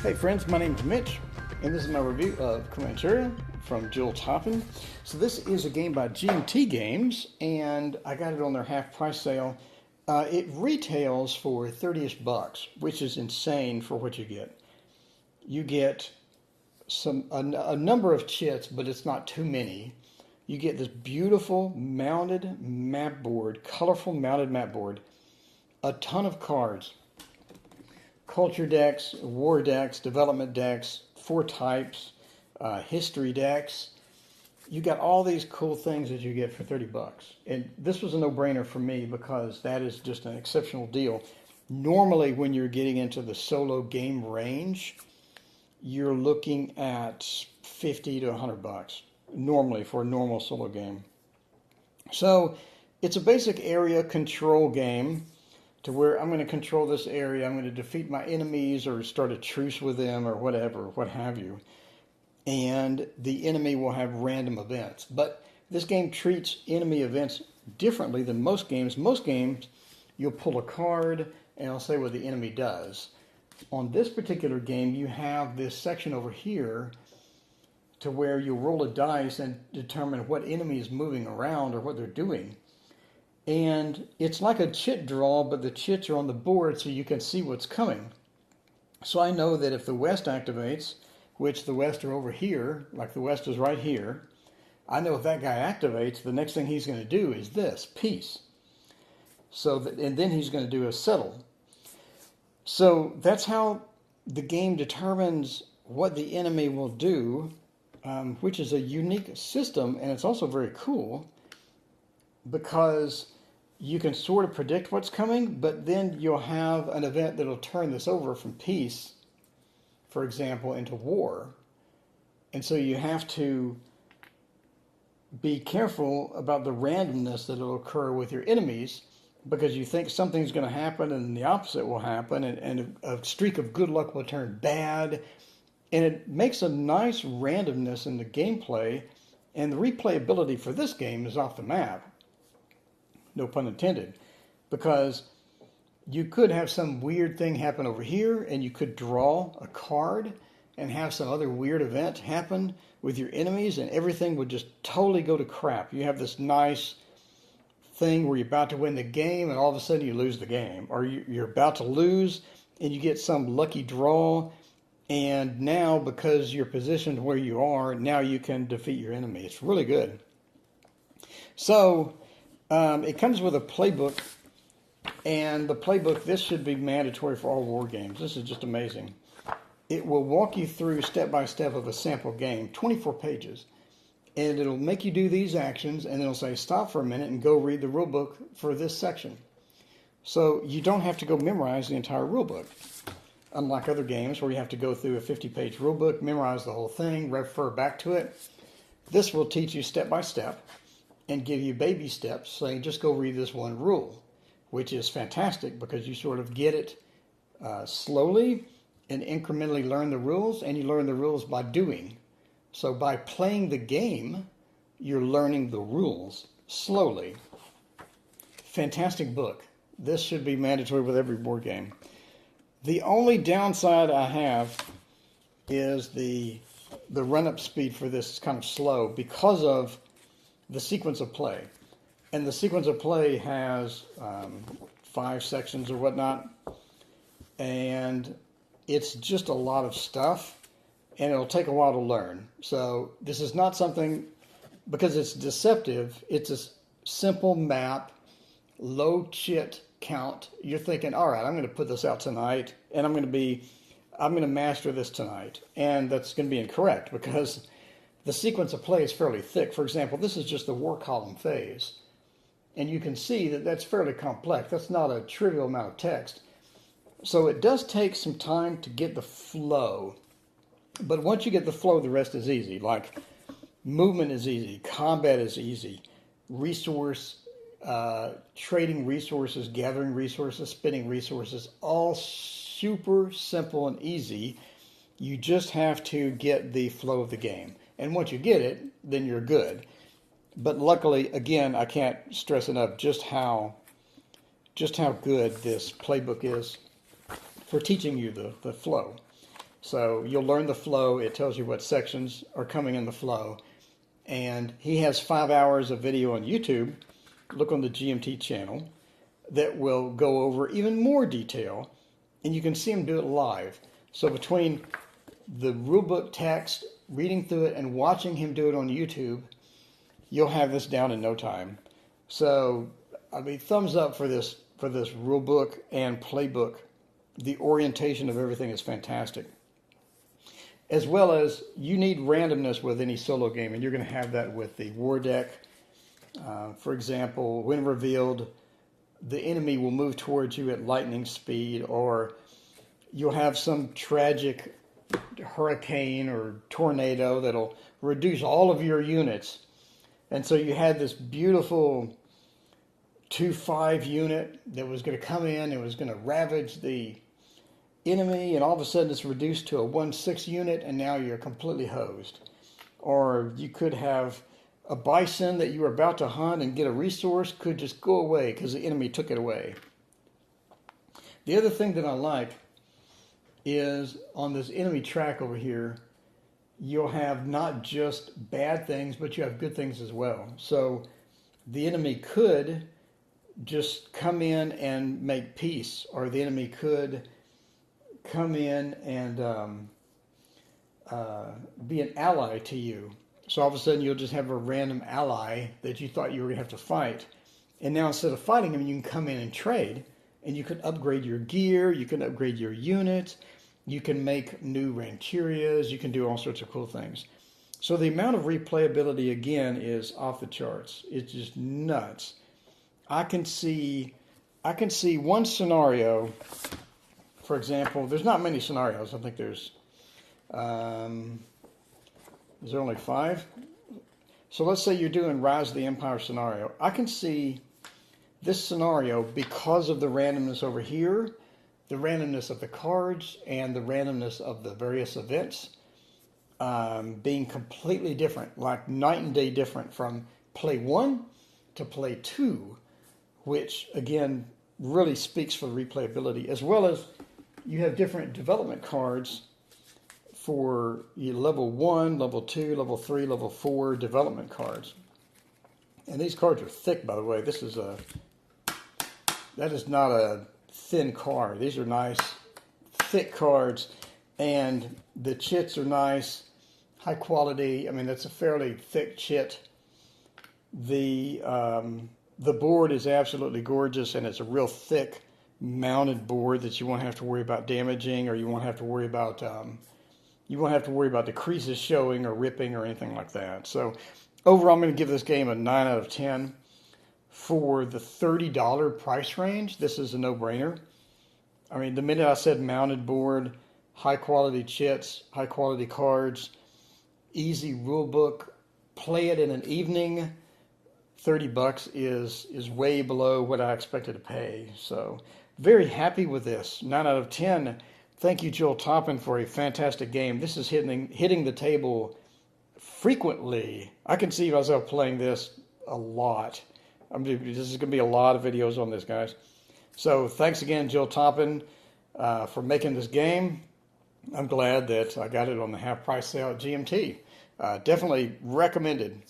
Hey friends, my name is Mitch, and this is my review of Comancheria from Jill Toppin. So this is a game by G&T Games, and I got it on their half price sale. It retails for 30-ish bucks, which is insane for what you get. You get a number of chits, but it's not too many. You get this beautiful mounted map board, colorful mounted map board, a ton of cards. Culture decks, war decks, development decks, 4 types, history decks. You got all these cool things that you get for 30 bucks. And this was a no-brainer for me because that is just an exceptional deal. Normally, when you're getting into the solo game range, you're looking at 50 to 100 bucks normally for a normal solo game. So it's a basic area control game, to where I'm going to control this area, I'm going to defeat my enemies or start a truce with them or whatever, what have you. And the enemy will have random events. But this game treats enemy events differently than most games. Most games, you'll pull a card and it'll say what the enemy does. On this particular game, you have this section over here to where you roll a dice and determine what enemy is moving around or what they're doing. And it's like a chit draw, but the chits are on the board so you can see what's coming. So I know that if the West activates, which the West are over here, like the West is right here, I know if that guy activates, the next thing he's going to do is this, peace. And then he's going to do a settle. So that's how the game determines what the enemy will do, which is a unique system, and it's also very cool because you can sort of predict what's coming, but then you'll have an event that'll turn this over from peace, for example, into war. And so you have to be careful about the randomness that will occur with your enemies, because you think something's going to happen and the opposite will happen, and a streak of good luck will turn bad. And it makes a nice randomness in the gameplay, and the replayability for this game is off the map. No pun intended, because you could have some weird thing happen over here and you could draw a card and have some other weird event happen with your enemies and everything would just totally go to crap. You have this nice thing where you're about to win the game and all of a sudden you lose the game, or you're about to lose and you get some lucky draw, and now because you're positioned where you are, now you can defeat your enemy. It's really good. So it comes with a playbook, and the playbook, this should be mandatory for all war games. This is just amazing. It will walk you through step by step of a sample game, 24 pages, and it'll make you do these actions, and it'll say stop for a minute and go read the rule book for this section. So you don't have to go memorize the entire rule book, unlike other games where you have to go through a 50-page rule book, memorize the whole thing, refer back to it. This will teach you step by step and give you baby steps, saying just go read this one rule, which is fantastic because you sort of get it slowly and incrementally learn the rules, and you learn the rules by doing. So by playing the game, you're learning the rules slowly. Fantastic book. This should be mandatory with every board game. The only downside I have is the run-up speed for this is kind of slow because of the sequence of play. And the sequence of play has 5 sections or whatnot, and it's just a lot of stuff, and it'll take a while to learn. So this is not something, because it's deceptive, it's a simple map, low chit count. You're thinking, all right, I'm going to put this out tonight, and I'm going to master this tonight. And that's going to be incorrect because the sequence of play is fairly thick. For example, this is just the war column phase. And you can see that that's fairly complex. That's not a trivial amount of text. So it does take some time to get the flow. But once you get the flow, the rest is easy. Like movement is easy. Combat is easy. Trading resources, gathering resources, spending resources, all super simple and easy. You just have to get the flow of the game. And once you get it, then you're good. But luckily, again, I can't stress enough just how good this playbook is for teaching you the flow. So you'll learn the flow. It tells you what sections are coming in the flow. And he has 5 hours of video on YouTube. Look on the GMT channel that will go over even more detail. And you can see him do it live. So between the rulebook text, reading through it, and watching him do it on YouTube, you'll have this down in no time. So, I mean, thumbs up for this rulebook and playbook. The orientation of everything is fantastic. As well as, you need randomness with any solo game, and you're going to have that with the war deck. For example, when revealed, the enemy will move towards you at lightning speed, or you'll have some tragic hurricane or tornado that'll reduce all of your units. And so you had this beautiful 2-5 unit that was going to come in and was going to ravage the enemy, and all of a sudden it's reduced to a 1-6 unit, and now you're completely hosed. Or you could have a bison that you were about to hunt and get a resource could just go away because the enemy took it away. The other thing that I like is on this enemy track over here, you'll have not just bad things, but you have good things as well. So the enemy could just come in and make peace, or the enemy could come in and be an ally to you. So all of a sudden you'll just have a random ally that you thought you were going to have to fight. And now instead of fighting him, you can come in and trade. And you can upgrade your gear, you can upgrade your units, you can make new rancherias, you can do all sorts of cool things. So the amount of replayability, again, is off the charts. It's just nuts. I can see one scenario, for example, there's not many scenarios. I think there's is there only 5? So let's say you're doing Rise of the Empire scenario. I can see this scenario, because of the randomness over here, the randomness of the cards, and the randomness of the various events, being completely different, like night and day different from play 1 to play 2, which again really speaks for the replayability, as well as you have different development cards for level 1, level 2, level 3, level 4 development cards. And these cards are thick, by the way. That is not a thin card. These are nice, thick cards, and the chits are nice, high quality. I mean, that's a fairly thick chit. The board is absolutely gorgeous, and it's a real thick mounted board that you won't have to worry about damaging, or you won't have to worry about the creases showing or ripping or anything like that. So overall, I'm going to give this game a 9 out of 10. For the $30 price range, this is a no-brainer. I mean, the minute I said mounted board, high quality chits, high quality cards, easy rule book, play it in an evening, $30 is way below what I expected to pay. So very happy with this. 9 out of 10. Thank you, Joel Toppin, for a fantastic game. This is hitting the table frequently. I can see myself playing this a lot. This is going to be a lot of videos on this, guys. So thanks again, Joel Toppin, for making this game. I'm glad that I got it on the half price sale at GMT. Definitely recommended.